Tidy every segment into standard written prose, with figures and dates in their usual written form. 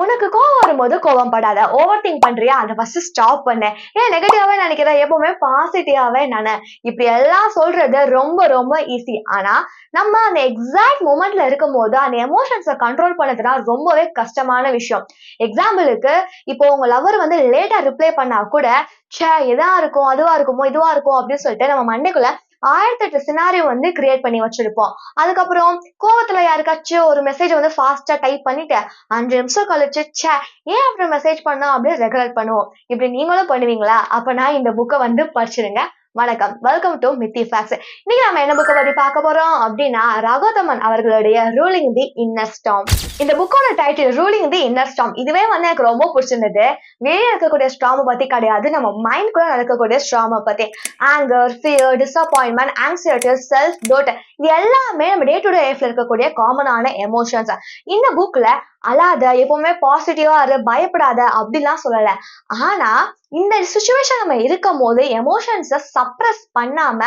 உனக்கு கோவம் வரும்போது கோவம் படாத. ஓவர் திங்க் பண்றியா? அத ஃபர்ஸ்ட் ஸ்டாப் பண்ணு. ஏன் நெகட்டிவாவே நினைக்கிற? எப்பவுமே பாசிட்டிவாவே நென. இப்படி எல்லாம் சொல்றது ரொம்ப ரொம்ப ஈஸி. ஆனா நம்ம அந்த எக்ஸாக்ட் மொமெண்ட்ல இருக்கும்போது அந்த எமோஷன்ஸ கண்ட்ரோல் பண்ணதுனா ரொம்பவே கஷ்டமான விஷயம். எக்ஸாம்பிளுக்கு இப்போ உங்க லவர் வந்து லேட்டா ரிப்ளை பண்ணா கூட, ச்சே எதா இருக்கும், அதுவா இருக்குமோ, இதுவா இருக்கும் அப்படின்னு சொல்லிட்டு நம்ம மண்டைக்குள்ள 1008 சினாரியோ வந்து கிரியேட் பண்ணி வச்சிருப்போம். அதுக்கப்புறம் கோவத்துல யாருக்காச்சும் ஒரு மெசேஜ் வந்து ஃபாஸ்டா டைப் பண்ணிட்டு 5 நிமிஷம் கழிச்சு ச்சே ஏன் அப்படி மெசேஜ் பண்ணோம் அப்படின்னு ரெகுலேட் பண்ணுவோம். இப்படி நீங்களும் பண்ணுவீங்களா? அப்பனா இந்த புக்கை வந்து படிச்சிருங்க. வணக்கம், வெல்கம் டு மித்தி ஃபேக்ட்ஸ். இன்னைக்கு நம்ம என்ன புக்கை பத்தி பார்க்க போறோம் அப்படின்னா, ரகோத்தமன் அவர்களுடைய ரூலிங் தி இன்னர் ஸ்டார்ம். இந்த புக்கோட டைட்டில் ரூலிங் தி இன்னர் ஸ்டார்ம். இதுவே வந்து எனக்கு ரொம்ப பிடிச்சிருந்தது. வெளியே இருக்கக்கூடிய ஸ்டார்ம் பத்தி கிடையாது, நம்ம மைண்ட் கூட நடக்கக்கூடிய ஸ்டார்ம் பத்தி. Anger, fear, disappointment, anxiety, self doubt, இது எல்லாமே நம்ம டே டு டே லைஃப்ல இருக்கக்கூடிய காமனான எமோஷன்ஸ். இந்த புக்ல அழாத, எப்பவுமே பாசிட்டிவா இரு, பயப்படாத அப்படிலாம் சொல்லல. ஆனா இந்த சிச்சுவேஷன் நம்ம இருக்கும் போது எமோஷன்ஸை சப்ரஸ் பண்ணாம,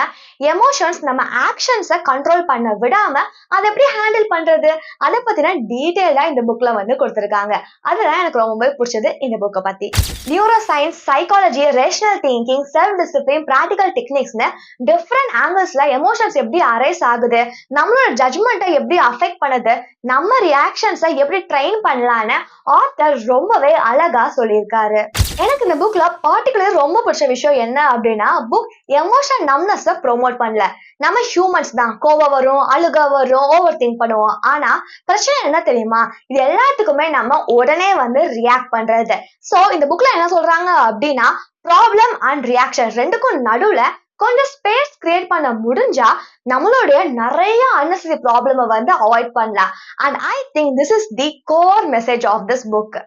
எமோஷன்ஸ் நம்ம ஆக்ஷன்ஸை கண்ட்ரோல் பண்ண விடாம அதை எப்படி ஹேண்டில் பண்றது, அதை பத்தின டீட்டெயிலா இந்த புக்ல வந்து கொடுத்திருக்காங்க. அதுதான் எனக்கு ரொம்ப பிடிச்சது இந்த புக்கை பத்தி. Neuroscience, psychology, rational thinking, self discipline, practical டெக்னிக்ஸ்னு டிஃப்ரெண்ட் ஆங்கிள்ஸ்ல எமோஷன்ஸ் எப்படி அரைஸ் ஆகுது, நம்மளோட ஜட்ஜ்மெண்ட்டை எப்படி அஃபெக்ட் பண்ணுது, நம்ம ரியாக்ஷன்ஸை எப்படி ட்ரெயின் பண்ணலான்னு ஆத்தர் ரொம்பவே அழகா சொல்லியிருக்காரு. எனக்கு இந்த புக்ல பார்ட்டிகுலர் ரொம்ப பிடிச்ச விஷயம் என்ன அப்படின்னா, புக் எமோஷன் நம்னஸ் ப்ரோமோட் பண்ணல. நம்ம ஹியூமன்ஸ் தான், கோவம் வரும், அழுக வரும், ஓவர் திங்க் பண்ணுவோம். ஆனா பிரச்சனை என்ன தெரியுமா, இது எல்லாத்துக்குமே நம்ம உடனே வந்து ரியாக்ட் பண்றது. சோ இந்த புக்ல என்ன சொல்றாங்க அப்படின்னா, ப்ராப்ளம் அண்ட் ரியாக்ஷன் ரெண்டுக்கும் நடுவுல கொஞ்சம் ஸ்பேஸ் கிரியேட் பண்ண முடிஞ்சா நம்மளுடைய நிறைய unnecessary ப்ராப்ளம வந்து அவாய்ட் பண்ணலாம். And I think this is the core message of this book.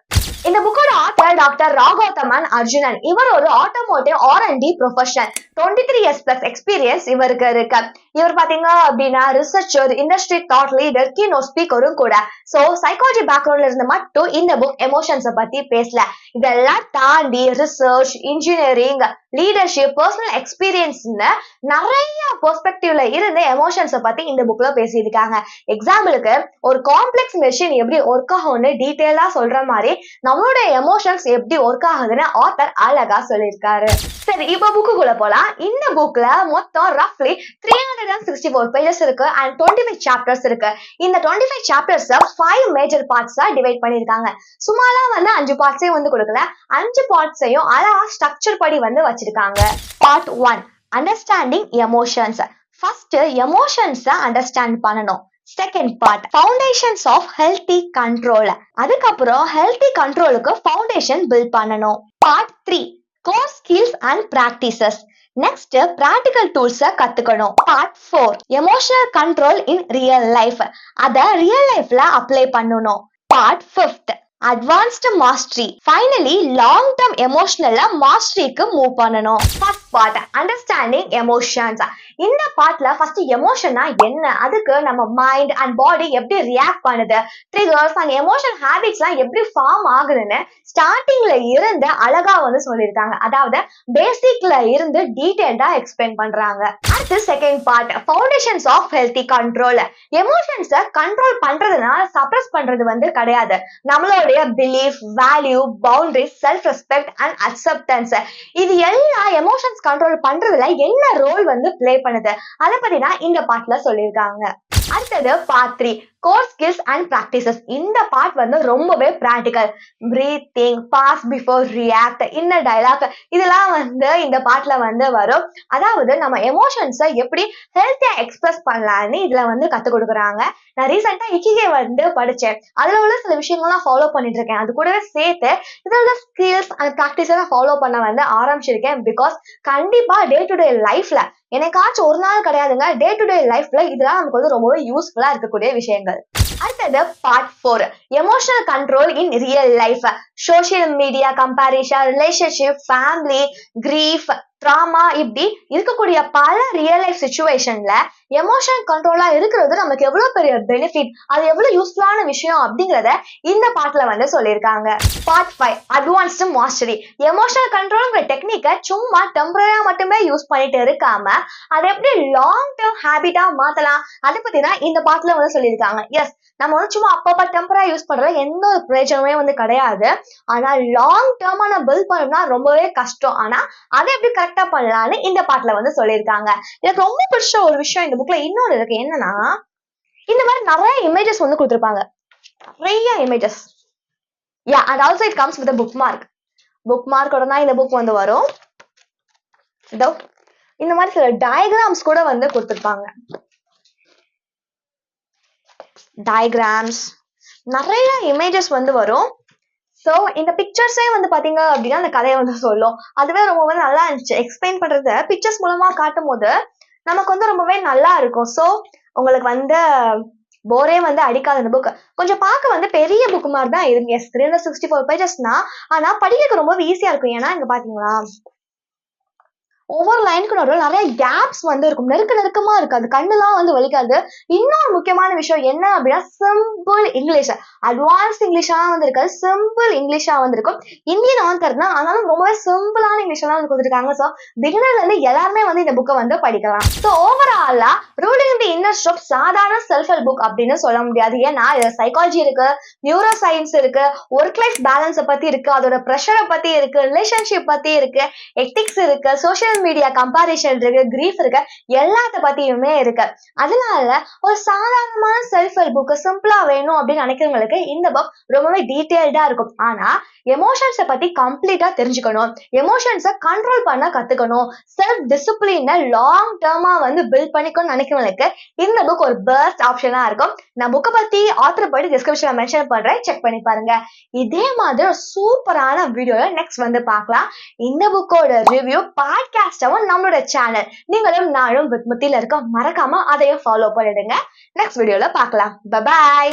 இந்த புக்கோட ஆத்தர் டாக்டர் ராகோத்தமன் அர்ஜுனன். இவர் ஒரு automotive R&D professional. 23 years plus experience இவருக்கு இருக்கு. இவர் பாத்தீங்க அப்படின்னா researcher, industry thought leader, keynote ஸ்பீக்கரும் கூட. சோ சைக்காலஜி பேக்ரவுண்ட்ல இருந்து மட்டும் இந்த புக் எமோஷன்ஸை பத்தி பேசல. இதெல்லாம் தாண்டி ரிசர்ச், இன்ஜினியரிங், லீடர்ஷிப், பர்சனல் எக்ஸ்பீரியன்ஸ்னு நிறைய பெர்ஸ்பெக்டிவ்ல இருந்து எமோஷன்ஸை பத்தி இந்த புக்ல பேசியிருக்காங்க. எக்ஸாம்பிளுக்கு ஒரு காம்ப்ளெக்ஸ் மெஷின் எப்படி ஒர்க் ஆகும்னு டீட்டெயிலா சொல்ற மாதிரி நம்மளோட எமோஷன்ஸ் எப்படி ஒர்க் ஆகுதுன்னு ஆத்தர் அழகா சொல்லியிருக்காரு. சரி, இப்ப புக்குக்குள்ள போலாம். இந்த புக்ல மொத்தம் ரஃப்லி 364 பேஜஸ் இருக்கு அண்ட் 25 சாப்டர்ஸ் இருக்கு. இந்த 25 சாப்டர்ஸ் 5 மேஜர் பார்ட்ஸா டிவைட் பண்ணிருக்காங்க. சும்மாலாம் வந்து 5 பார்ட்ஸையும் வந்து கொடுக்கல, 5 பார்ட்ஸையும் அழகா ஸ்ட்ரக்சர் படி வந்து வச்சிருக்காங்க. Part 1, understanding emotions. ஃபர்ஸ்ட் எமோஷன்ஸை அண்டர்ஸ்டாண்ட் பண்ணணும். Second part, foundations of healthy control. அதுக்கப்புறம் ஹெல்தி கண்ட்ரோலுக்கு ஃபவுண்டேஷன் பில்ட் பண்ணணும். Part 3, core skills and practices. Next practical டூல்ஸை கத்துக்கணும். பார்ட் 4, emotional control in real life. அத ரியல் லைஃப்ல அப்ளை பண்ணணும். Part 5, advanced mastery. Finally long term எமோஷனல்ல மாஸ்டரிக்கு மூவ் பண்ணணும். First part, understanding emotions. இந்த பார்ட்ல ஃபர்ஸ்ட் எமோஷன்னா என்ன, அதுக்கு நம்ம மைண்ட் அண்ட் பாடி எப்படி ரியாக்ட் பண்ணுது, ட்ரிகர்ஸ் அண்ட் எமோஷன் ஹேபிட்ஸ்லாம் எப்படி ஃபார்ம் ஆகுதுன்னு ஸ்டார்டிங்ல இருந்து அழகா வந்து சொல்லியிருக்காங்க. அதாவது பேசிக்ல இருந்து டீடைல்டா எக்ஸ்பிளைன் பண்றாங்க. அடுத்து second part, foundations of healthy control. எமோஷன்ஸை கண்ட்ரோல் பண்றதுனால சப்ரஸ் பண்றது வந்து கிடையாது. நம்மளோட belief, value, boundaries, self respect and acceptance, இது எல்லாம் எமோஷன்ஸ் கண்ட்ரோல் பண்றதுல என்ன ரோல் வந்து பிளே பண்ணுது, அதை பத்தி தான் இந்த பார்ட்ல சொல்லியிருக்காங்க. அடுத்தது part 3, core skills and practices. இந்த பார்ட் வந்து ரொம்பவே practical. Breathing, pause before react, inner dialogue, இதெல்லாம் வந்து இந்த பார்ட்ல வந்து வரும். அதாவது நம்ம எமோஷன்ஸை எப்படி ஹெல்த்தியா எக்ஸ்பிரஸ் பண்ணலாம்னு இதுல வந்து கத்து கொடுக்குறாங்க. நான் ரீசெண்டா இக்கிகே வந்து படிச்சேன். அதுல உள்ள சில விஷயங்கள்லாம் ஃபாலோ பண்ணிட்டு இருக்கேன். அது கூடவே சேர்த்து இதோட ஸ்கில்ஸ் அண்ட் பிராக்டிஸை ஃபாலோ பண்ண வந்து ஆரம்பிச்சிருக்கேன். பிகாஸ் கண்டிப்பா டே டு டே லைஃப்ல எனக்காச்சும் ஒரு நாள் கிடையாதுங்க, டே டு டே லைஃப்ல இதெல்லாம் நமக்கு வந்து ரொம்பவே யூஸ்ஃபுல்லா இருக்கக்கூடிய விஷயங்கள். அடுத்தது part 4, emotional control in real life. Social media comparison, relationship, family, grief, drama இப்படி இருக்கக்கூடிய பல ரியல் லைஃப் சிச்சுவேஷன்ல எமோஷன் கண்ட்ரோலா இருக்கிறது நமக்கு எவ்வளவு பெரிய பெனிஃபிட், அது எவ்வளவு யூஸ்ஃபுல்லான விஷயம் அப்படிங்கறத இந்த பாட்டுல வந்து சொல்லியிருக்காங்க. Part 5 advanced mastery. எமோஷனல் கண்ட்ரோல்ங்கிற டெக்னிக்கை சும்மா டெம்பரரியா மட்டுமே யூஸ் பண்ணிட்டு இருக்காம அதை எப்படி லாங் டேர்ம் ஹேபிட்டா மாத்தலாம் அதை பத்தி தான் இந்த பாட்டுல வந்து சொல்லியிருக்காங்க. எஸ், நம்ம வந்து சும்மா அப்பப்ப டெம்பரா யூஸ் பண்றதுல எந்த ஒரு பிரயோஜனமே வந்து கிடையாது. ஆனா லாங் டேர்மா நான் பில்ட் பண்ணணும்னா ரொம்பவே கஷ்டம். ஆனா அதை எப்படி கரெக்டா பண்ணலாம்னு இந்த பாட்டுல வந்து சொல்லியிருக்காங்க. எனக்கு ரொம்ப பிடிச்ச ஒரு விஷயம் இந்த புக்ல இன்னொரு இருக்கு. என்னன்னா, இந்த மாதிரி நிறைய இமேஜஸ் வந்து கொடுத்திருப்பாங்க. நிறைய images. Yeah, and also it comes with a bookmark. புக்மார்க்கோட தான் இந்த புக் வந்து வரும். இதோ இந்த மாதிரி சில டயக்ராம்ஸ் கூட வந்து கொடுத்திருப்பாங்க. டயக்ராம்ஸ், நிறைய இமேஜஸ் வந்து வரும். சோ இந்த பிக்சர்ஸே வந்து பாத்தீங்க அப்படின்னா அந்த கதையை வந்து சொல்லும். அதுவே ரொம்பவே நல்லா இருந்துச்சு. எக்ஸ்பிளைன் பண்றத பிக்சர்ஸ் மூலமா காட்டும் போது நமக்கு வந்து ரொம்பவே நல்லா இருக்கும். சோ உங்களுக்கு வந்து போரே வந்து அடிக்காத இந்த புக். கொஞ்சம் பார்க்க வந்து பெரிய புக் மாதிரி தான் இருக்கு. எஸ், 364 பேஜஸ்னா, ஆனா படிக்கிறதுக்கு ரொம்ப ஈஸியா இருக்கும். ஏன்னா இங்க பாத்தீங்களா, ஒவ்வொரு லைனுக்கு நடுவில் நிறைய கேப்ஸ் வந்து இருக்கும். நெருக்கமா இருக்காது, கண்ணுலாம் வந்து வலிக்காது. இன்னொரு முக்கியமான விஷயம் என்ன அப்படின்னா, சிம்பிள் இங்கிலீஷ், அட்வான்ஸ் இங்கிலீஷா வந்து இருக்காது, சிம்பிள் இங்கிலீஷா வந்து இருக்கும். இந்தியன் ஆத்தர் தான், ஆனாலும் ரொம்பவே சிம்பிளான இங்கிலீஷ்லாம் வந்து கொடுத்துருக்காங்க. ஸோ பிகினர்ல இருந்து எல்லாருமே வந்து இந்த புக்கை வந்து படிக்கலாம். ஸோ ஓவராலா ரூலிங் தி இன்னர் ஸ்ட்ரெப் சாதாரண செல்ஃப் ஹெல்ப் புக் அப்படின்னு சொல்ல முடியாது. ஏன்னா இதுல சைக்காலஜி இருக்கு, நியூரோ சயின்ஸ் இருக்கு, ஒர்க் லைஃப் பேலன்ஸை பத்தி இருக்கு, அதோட ப்ரெஷரை பத்தி இருக்கு, ரிலேஷன்ஷிப் பத்தி இருக்கு, எத்திக்ஸ் இருக்கு, சோசியல் மீடியா கம்பாரிஷன் இருக்கு, கிரீஃப் இருக்கு, எல்லாத்த பத்தியுமே இருக்கு. அதனால ஒரு சாதாரணமான செல்ஃப் ஹெல்ப் புக் சிம்பிளா வேணும் அப்படின்னு நினைக்கிறவங்களுக்கு இந்த புக் ரொம்பவே டீடைல்டா இருக்கும். ஆனா எமோஷன்ஸை பத்தி கம்ப்ளீட்டா தெரிஞ்சுக்கணும், எமோஷன்ஸை கண்ட்ரோல் பண்ண கத்துக்கணும், செல்ஃப் டிசிப்ளினை லாங் டேர்மா வந்து பில்ட் பண்ணிக்கணும்னு நினைக்கிறவங்களுக்கு இந்த புக் ஒரு பெஸ்ட் ஆப்ஷனா இருக்கும். நான் புக்கை பத்தி ஆத்தர் படி டிஸ்கிரிப்ஷன்ல மென்ஷன் பண்றேன், செக் பண்ணி பாருங்க. இதே மாதிரி ஒரு சூப்பரான வீடியோல நெக்ஸ்ட் வந்து பார்க்கலாம். இந்த புக்கோட ரிவ்யூ பாட்காஸ்டாவும் நம்மளோட சேனல் நீங்களும் நானும் வித் முத்தில இருக்க, மறக்காம அதையும் ஃபாலோ பண்ணிடுங்க. நெக்ஸ்ட் வீடியோல பார்க்கலாம். Bye bye.